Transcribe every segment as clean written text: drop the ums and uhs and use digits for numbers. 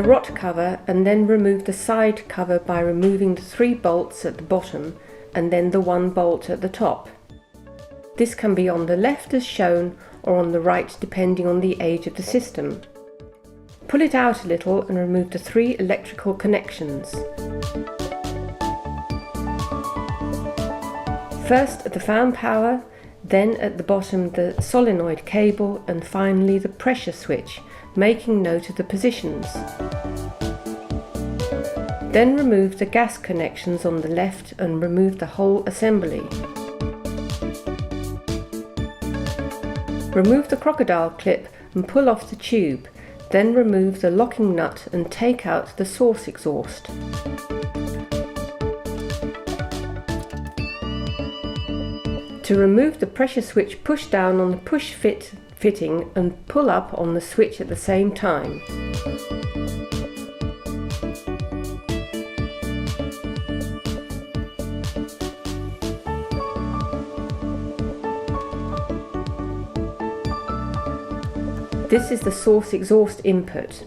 the rot cover and then remove the side cover by removing the 3 bolts at the bottom and then the 1 bolt at the top. This can be on the left as shown or on the right depending on the age of the system. Pull it out a little and remove the 3 electrical connections. First at the fan power, then at the bottom the solenoid cable and finally the pressure switch, making note of the positions. Then remove the gas connections on the left and remove the whole assembly. Remove the crocodile clip and pull off the tube, then remove the locking nut and take out the source exhaust. To remove the pressure switch, push down on the push fitting and pull up on the switch at the same time. This is the source exhaust input.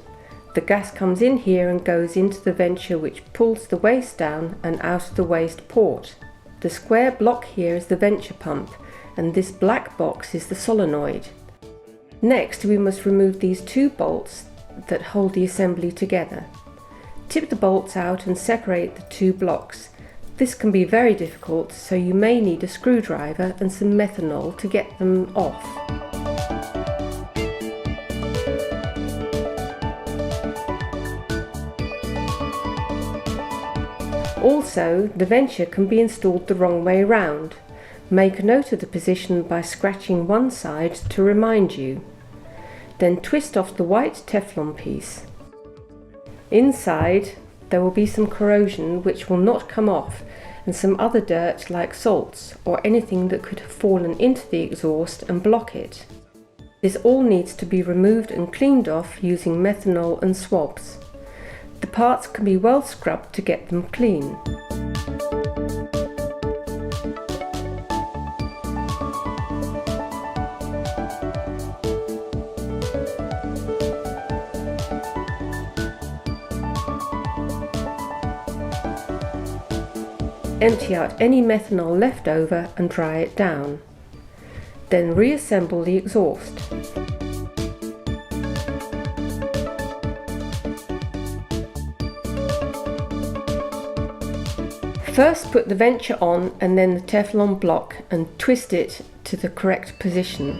The gas comes in here and goes into the venture which pulls the waste down and out of the waste port. The square block here is the venture pump and this black box is the solenoid. Next we must remove these 2 bolts that hold the assembly together. Tip the bolts out and separate the 2 blocks. This can be very difficult, so you may need a screwdriver and some methanol to get them off. Also, the venture can be installed the wrong way round. Make a note of the position by scratching one side to remind you. Then twist off the white Teflon piece. Inside there will be some corrosion which will not come off and some other dirt like salts or anything that could have fallen into the exhaust and block it. This all needs to be removed and cleaned off using methanol and swabs. The parts can be well scrubbed to get them clean. Empty out any methanol left over and dry it down. Then reassemble the exhaust. First put the venture on and then the Teflon block and twist it to the correct position.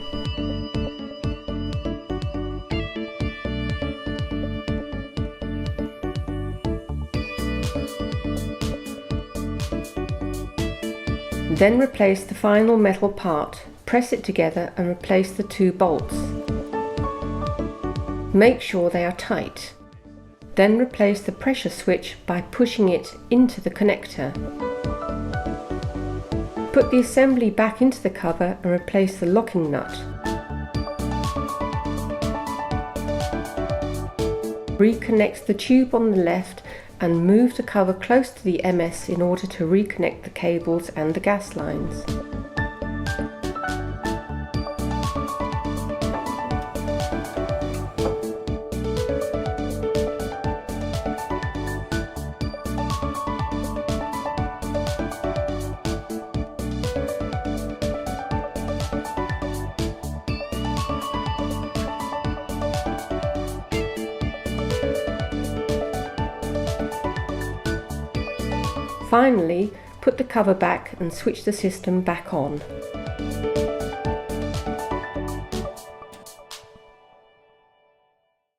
Then replace the final metal part, press it together and replace the 2 bolts. Make sure they are tight. Then replace the pressure switch by pushing it into the connector. Put the assembly back into the cover and replace the locking nut. Reconnect the tube on the left and move the cover close to the MS in order to reconnect the cables and the gas lines. Finally, put the cover back and switch the system back on.